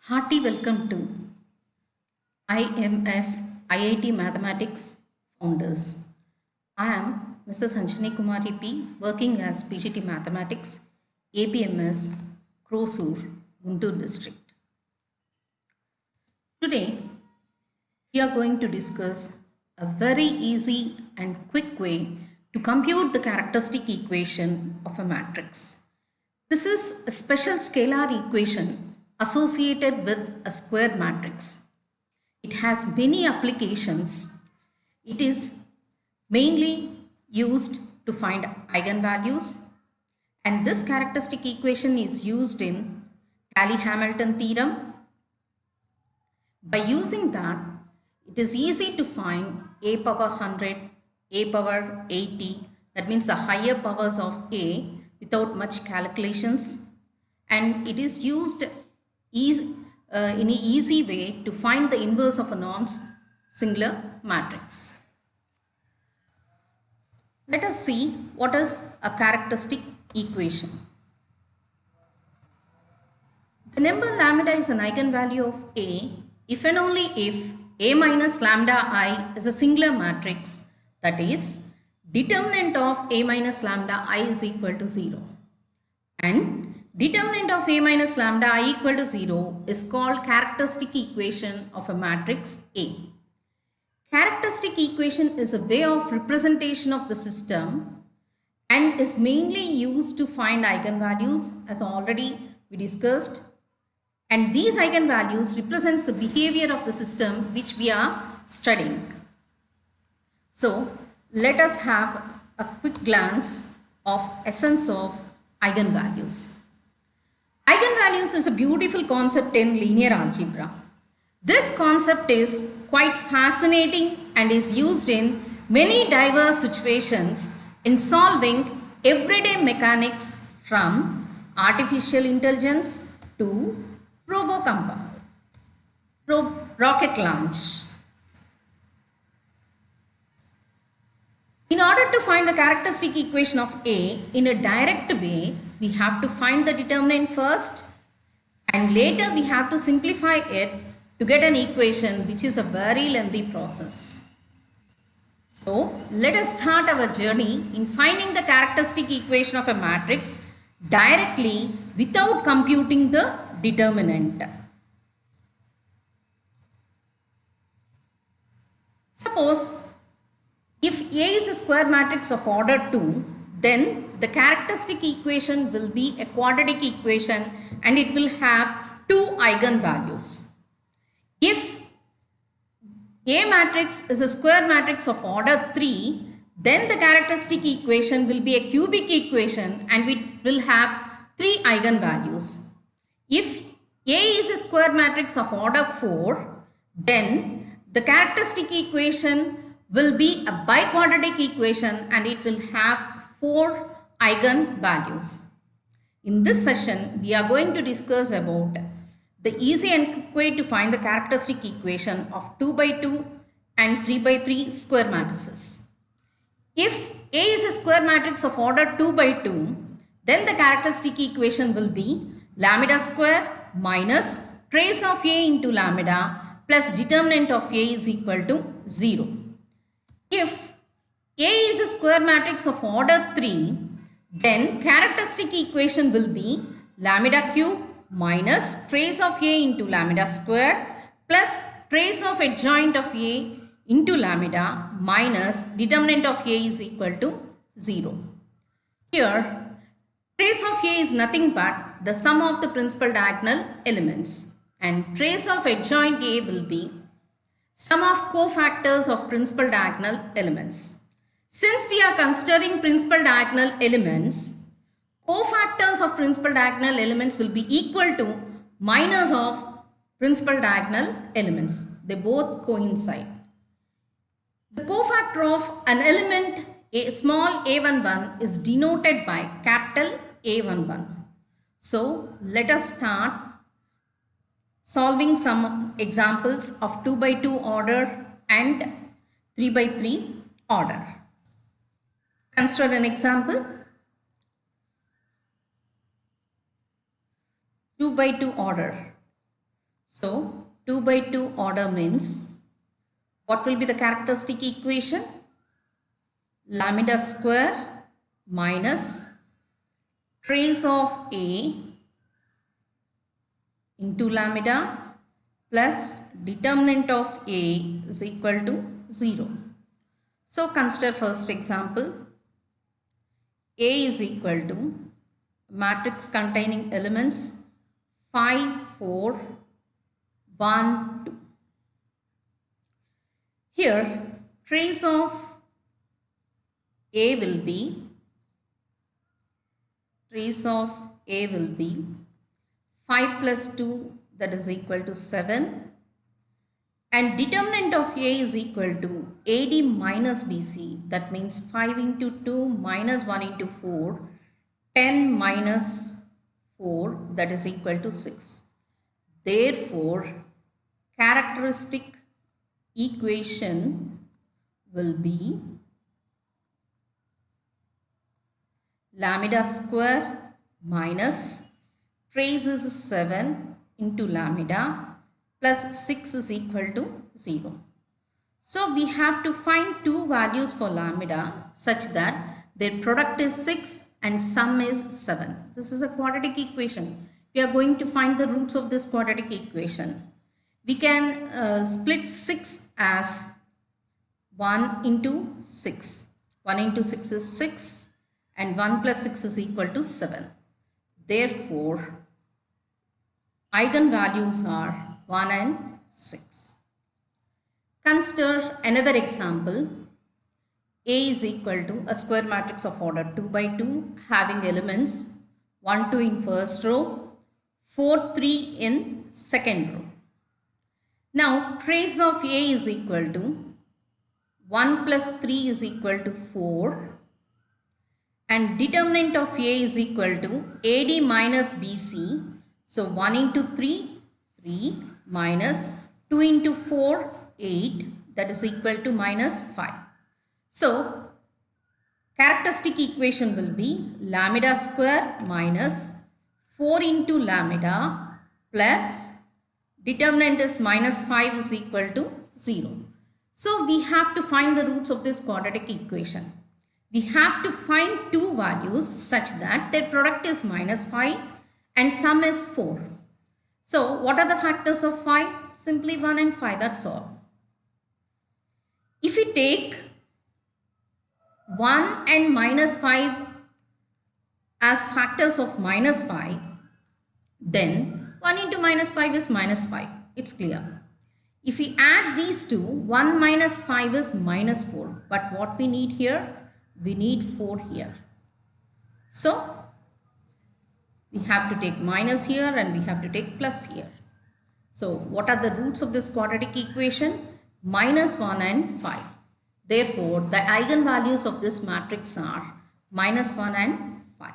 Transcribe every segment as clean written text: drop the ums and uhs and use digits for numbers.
Hearty welcome to IMF IIT Mathematics Founders. I am Mrs. Sanjani Kumari P, working as PGT Mathematics, APMS, Krosur, Guntur District. Today, we are going to discuss a very easy and quick way to compute the characteristic equation of a matrix. This is a special scalar equation associated with a square matrix. It has many applications. It is mainly used to find eigenvalues, and this characteristic equation is used in Cayley-Hamilton theorem. By using that, it is easy to find a power 100, a power 80, that means the higher powers of a without much calculations, and it is used in an easy way to find the inverse of a non-singular matrix. Let us see what is a characteristic equation. The number lambda is an eigenvalue of A if and only if A minus lambda I is a singular matrix, that is, determinant of A minus lambda I is equal to 0. And determinant of A minus lambda I equal to 0 is called characteristic equation of a matrix A. Characteristic equation is a way of representation of the system and is mainly used to find eigenvalues, as already we discussed. And these eigenvalues represents the behavior of the system which we are studying. So let us have a quick glance of essence of eigenvalues. Eigenvalues is a beautiful concept in linear algebra. This concept is quite fascinating and is used in many diverse situations in solving everyday mechanics, from artificial intelligence to rocket launch. In order to find the characteristic equation of A in a direct way, we have to find the determinant first, and later we have to simplify it to get an equation, which is a very lengthy process. So let us start our journey in finding the characteristic equation of a matrix directly without computing the determinant. Suppose if A is a square matrix of order 2, then the characteristic equation will be a quadratic equation and it will have two eigenvalues. If A matrix is a square matrix of order 3, then the characteristic equation will be a cubic equation and it will have three eigenvalues. If A is a square matrix of order 4, then the characteristic equation will be a biquadratic equation and it will have four eigenvalues. In this session, we are going to discuss about the easy and quick way to find the characteristic equation of 2 by 2 and 3 by 3 square matrices. If A is a square matrix of order 2 by 2, then the characteristic equation will be lambda square minus trace of A into lambda plus determinant of A is equal to 0. If A is a square matrix of order 3, then characteristic equation will be lambda cube minus trace of A into lambda square plus trace of adjoint of A into lambda minus determinant of A is equal to 0. Here, trace of A is nothing but the sum of the principal diagonal elements, and trace of adjoint A will be sum of cofactors of principal diagonal elements. Since we are considering principal diagonal elements, cofactors of principal diagonal elements will be equal to minus of principal diagonal elements. They both coincide. The cofactor of an element a small a11 is denoted by capital A11. So let us start solving some examples of 2 by 2 order and 3 by 3 order. Consider an example. 2 by 2 order. So 2 by 2 order means what will be the characteristic equation? Lambda square minus trace of A into lambda plus determinant of A is equal to 0. So consider first example. A is equal to matrix containing elements 5, 4, 1, 2. Here trace of A will be 5 plus 2, that is equal to 7, and determinant of A is equal to AD minus BC, that means 5 into 2 minus 1 into 4, 10 minus 4, that is equal to 6. Therefore, characteristic equation will be lambda square minus trace is 7 into lambda plus 6 is equal to 0. So we have to find two values for lambda such that their product is 6 and sum is 7. This is a quadratic equation. We are going to find the roots of this quadratic equation. We can split 6 as 1 into 6. 1 into 6 is 6 and 1 plus 6 is equal to 7. Therefore, eigenvalues are 1 and 6. Consider another example. A is equal to a square matrix of order 2 by 2 having elements 1, 2 in first row, 4, 3 in second row. Now, trace of A is equal to 1 plus 3 is equal to 4 and determinant of A is equal to AD minus BC. So 1 into 3, 3 minus 2 into 4, 8, that is equal to minus 5. So characteristic equation will be lambda square minus 4 into lambda plus determinant is minus 5 is equal to 0. So we have to find the roots of this quadratic equation. We have to find two values such that their product is minus 5 and sum is 4. So what are the factors of 5? Simply 1 and 5, that's all. If we take 1 and minus 5 as factors of minus 5, then 1 into minus 5 is minus 5. It's clear. If we add these two, 1 minus 5 is minus 4. But what we need here? We need 4 here. So we have to take minus here and we have to take plus here. So what are the roots of this quadratic equation? Minus 1 and 5. Therefore, the eigenvalues of this matrix are minus 1 and 5.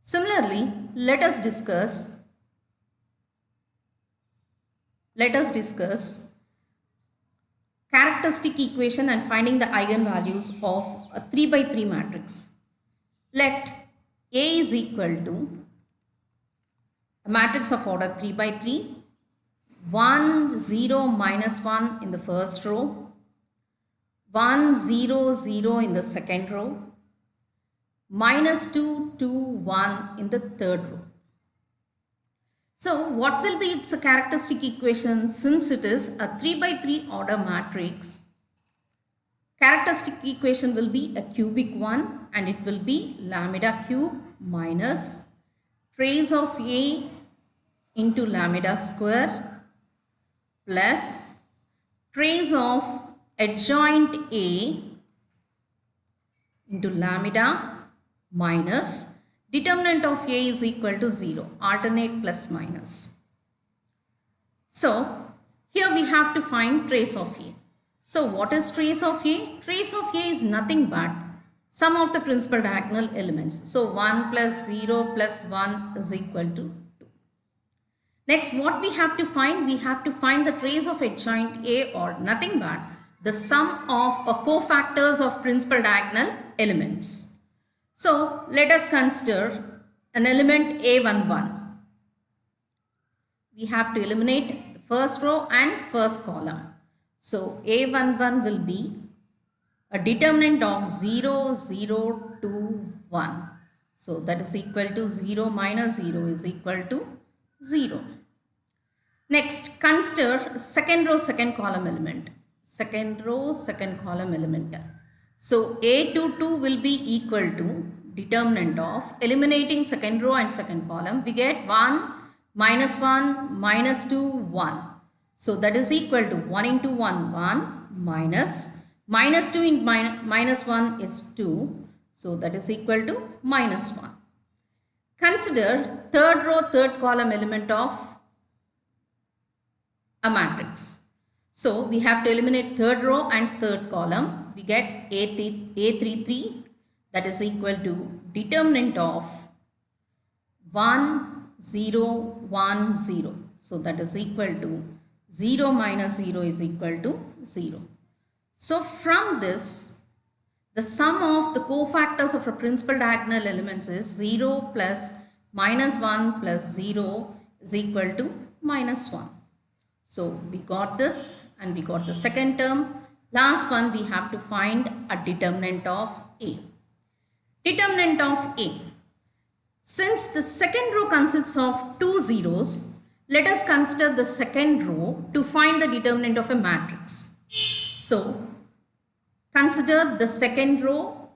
Similarly, let us discuss characteristic equation and finding the eigenvalues of a 3 by 3 matrix. Let A is equal to a matrix of order 3 by 3, 1, 0, minus 1 in the first row, 1, 0, 0 in the second row, minus 2, 2, 1 in the third row. So what will be its characteristic equation? Since it is a 3 by 3 order matrix, characteristic equation will be a cubic one and it will be lambda cube minus trace of A into lambda square plus trace of adjoint A into lambda minus determinant of A is equal to 0, alternate plus minus. So here we have to find trace of A. So what is trace of A? Trace of A is nothing but sum of the principal diagonal elements. So 1 plus 0 plus 1 is equal to 2. Next, what we have to find? We have to find the trace of adjoint A, or nothing but the sum of cofactors of principal diagonal elements. So let us consider an element A11. we have to eliminate the first row and first column. So A11 will be a determinant of 0, 0, 2, 1. So that is equal to 0 minus 0 is equal to 0. Next, consider second row, second column element. Second row, second column element. So A22 will be equal to determinant of eliminating second row and second column. We get 1, minus 1, minus 2, 1. So that is equal to 1 into 1, 1, minus 2 into minus 1 is 2. So that is equal to minus 1. Consider third row, third column element of a matrix. So we have to eliminate third row and third column. We get A33, that is equal to determinant of 1, 0, 1, 0. So that is equal to 0 minus 0 is equal to 0. So from this, the sum of the cofactors of a principal diagonal elements is 0 plus minus 1 plus 0 is equal to minus 1. So we got this and we got the second term. Last one, we have to find a determinant of A. Determinant of A. Since the second row consists of two zeros, let us consider the second row to find the determinant of a matrix. So consider the second row,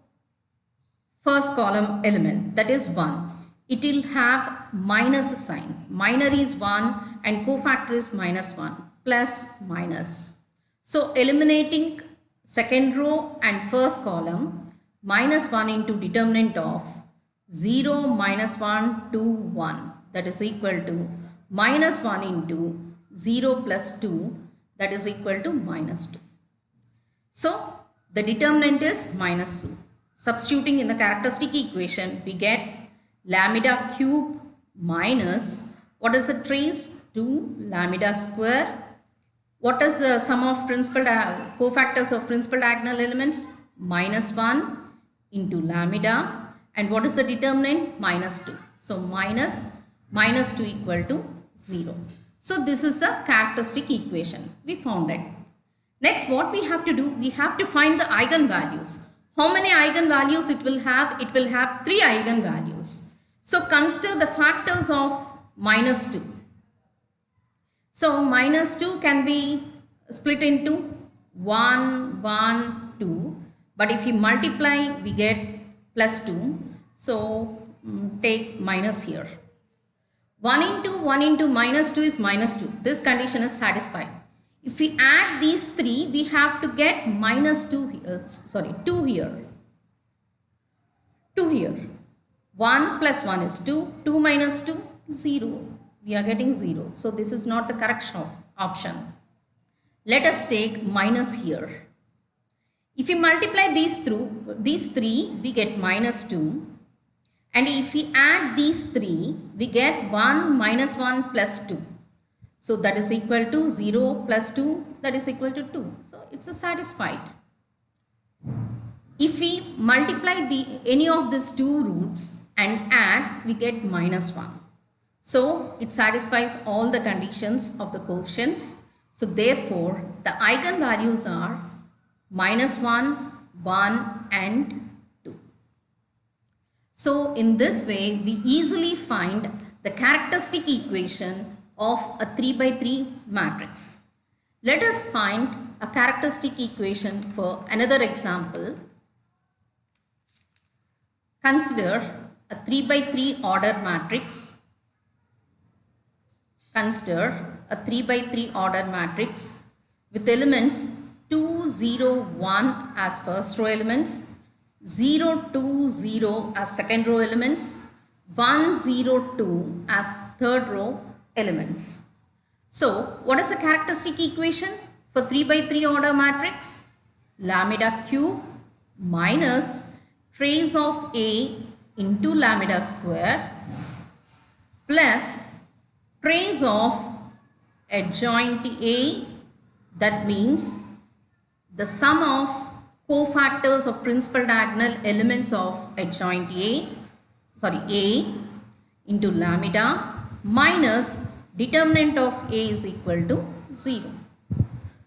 first column element, that is 1. It will have minus sign. Minor is 1 and cofactor is minus 1, plus minus. So eliminating second row and first column, minus 1 into determinant of 0 minus 1 2 1, that is equal to minus 1 into 0 plus 2, that is equal to minus 2. So the determinant is minus 2. Substituting in the characteristic equation, we get lambda cube minus, what is the trace? 2 lambda square. What is the sum of principal cofactors of principal diagonal elements? Minus 1 into lambda. And what is the determinant? Minus 2. So minus 2 equal to 0. So this is the characteristic equation. We found it. Next, what we have to do? We have to find the eigenvalues. How many eigenvalues it will have? It will have 3 eigenvalues. So consider the factors of minus 2. So minus 2 can be split into 1, 1, 2. But if you multiply, we get plus 2. So take minus here. 1 into minus 2 is minus 2. This condition is satisfied. If we add these 3, we have to get minus 2 here. 2 here. 2 here. 1 plus 1 is 2. 2 minus 2, 0. We are getting 0. So this is not the correct option. Let us take minus here. If we multiply these 3, we get minus 2. And if we add these 3, we get 1 minus 1 plus 2. So that is equal to 0 plus 2, that is equal to 2. So it's satisfied. If we multiply any of these two roots and add, we get minus 1. So it satisfies all the conditions of the coefficients. So therefore, the eigenvalues are minus 1, 1 and 2. So in this way, we easily find the characteristic equation of a 3 by 3 matrix. Let us find a characteristic equation for another example. Consider a 3 by 3 order matrix. Consider a 3 by 3 order matrix with elements 2, 0, 1 as first row elements, 0, 2, 0 as second row elements, 1, 0, 2 as third row elements. So what is the characteristic equation for 3 by 3 order matrix? Lambda cube minus trace of A into lambda square plus trace of adjoint A, that means the sum of cofactors of principal diagonal elements of adjoint A into lambda minus determinant of A is equal to 0.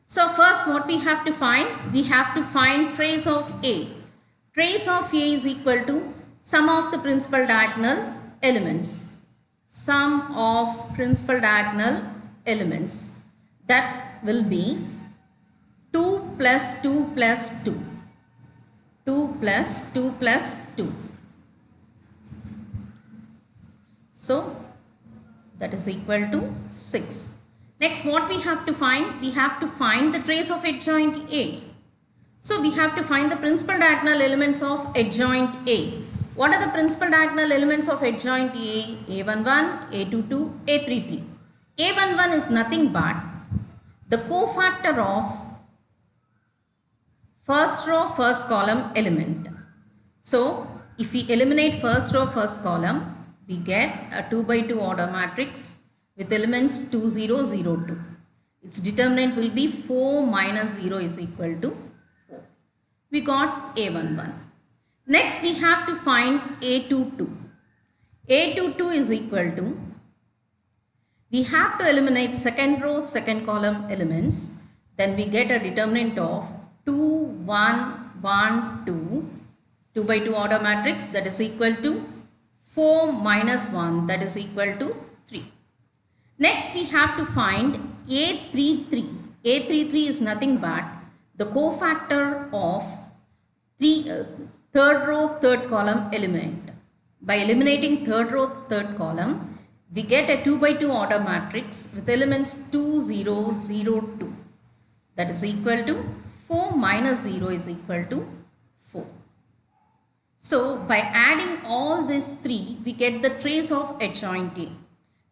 So first what we have to find? We have to find trace of A. Trace of A is equal to sum of the principal diagonal elements. Sum of principal diagonal elements. That will be 2 plus 2 plus 2. 2 plus 2 plus 2. So that is equal to 6. Next, what we have to find? We have to find the trace of adjoint A. So we have to find the principal diagonal elements of adjoint A. What are the principal diagonal elements of adjoint A? A11, A22, A33. A11 is nothing but the cofactor of first row, first column element. So if we eliminate first row, first column, we get a 2 by 2 order matrix with elements 2, 0, 0, 2. Its determinant will be 4 minus 0 is equal to 4. We got A11. Next we have to find A22. A22 is equal to, we have to eliminate second row, second column elements. Then we get a determinant of 2, 1, 1, 2. 2 by 2 order matrix, that is equal to 4 minus 1, that is equal to 3. Next we have to find A33. A33 is nothing but the cofactor of third row, third column element. By eliminating third row, third column, we get a 2 by 2 order matrix with elements 2, 0, 0, 2. That is equal to 4 minus 0 is equal to 4. So by adding all these three, we get the trace of adjoint A.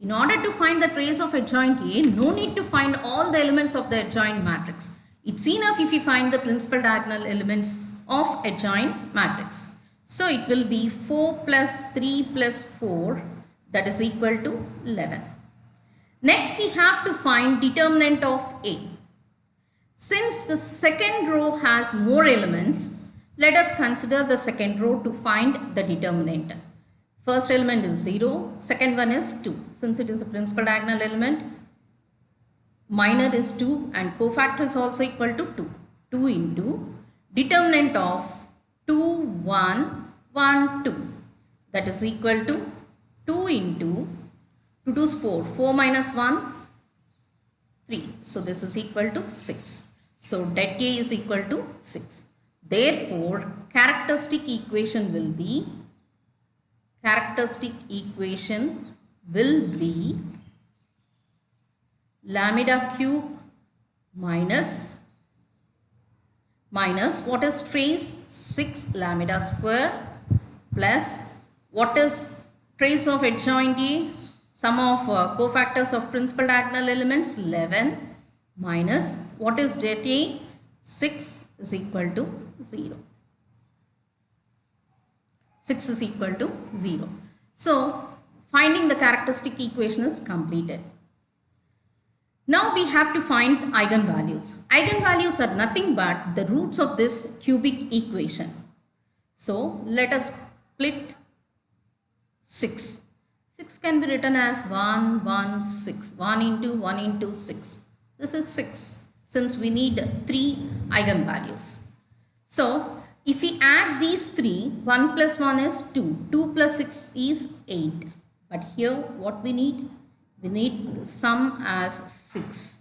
In order to find the trace of adjoint A, no need to find all the elements of the adjoint matrix. It's enough if we find the principal diagonal elements of adjoint matrix. So it will be 4 plus 3 plus 4, that is equal to 11. Next we have to find determinant of A. Since the second row has more elements, let us consider the second row to find the determinant. First element is 0, second one is 2. Since it is a principal diagonal element, minor is 2 and cofactor is also equal to 2. 2 into determinant of 2, 1, 1, 2. That is equal to 2 into 2 to 4. 4 minus 1, 3. So this is equal to 6. So det A is equal to 6. Therefore, characteristic equation will be lambda cube minus what is trace? 6 lambda square plus what is trace of adjoint A? Sum of cofactors of principal diagonal elements 11 minus what is det A? 6 is equal to 0. 6 is equal to 0. So finding the characteristic equation is completed. Now we have to find eigenvalues. Eigenvalues are nothing but the roots of this cubic equation. So let us split 6. 6 can be written as 1, 1, 6. 1 into 6. This is 6 since we need 3 eigenvalues. So if we add these 3, 1 plus 1 is 2. 2 plus 6 is 8. But here what we need? We need the sum as 6.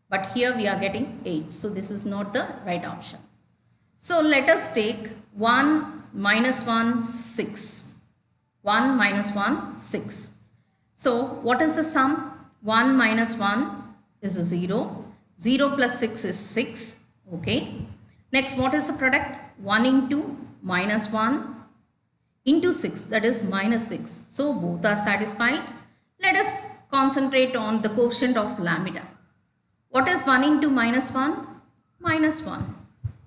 But here we are getting 8. So this is not the right option. So let us take 1 minus 1, 6. 1 minus 1, 6. So what is the sum? 1 minus 1 is a 0. 0 plus 6 is 6. Okay. Next, what is the product? 1 into minus 1 into 6, that is minus 6. So both are satisfied. Let us concentrate on the coefficient of lambda. What is 1 into minus 1? Minus 1.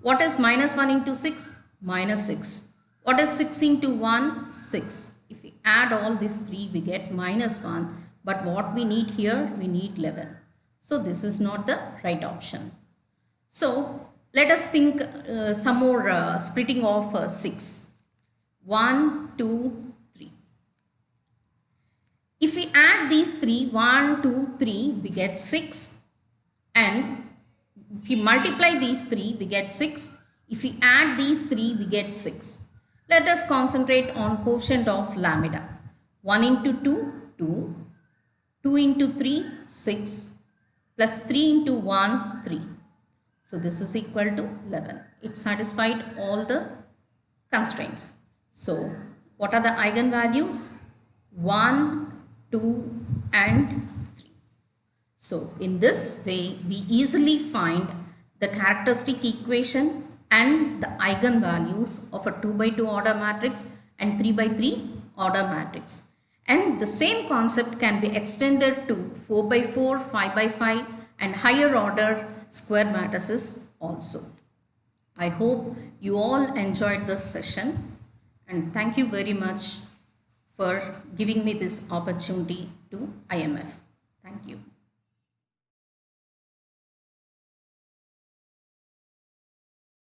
What is minus 1 into 6? Minus 6. What is 6 into 1? 6. If we add all these 3, we get minus 1. But what we need here? We need 11. So this is not the right option. So let us think some more splitting of 6. 1, 2, 3. If we add add these three, 1, 2, 3, we get 6. And if we multiply these three, we get 6. If we add these three, we get 6. Let us concentrate on quotient of lambda. 1 into 2, 2. 2 into 3, 6. Plus 3 into 1, 3. So this is equal to 11. It satisfied all the constraints. So what are the eigenvalues? 1, 2 and 3. So in this way we easily find the characteristic equation and the eigenvalues of a 2 by 2 order matrix and 3 by 3 order matrix. And the same concept can be extended to 4 by 4, 5 by 5 and higher order square matrices also. I hope you all enjoyed this session, and thank you very much for giving me this opportunity to IMF.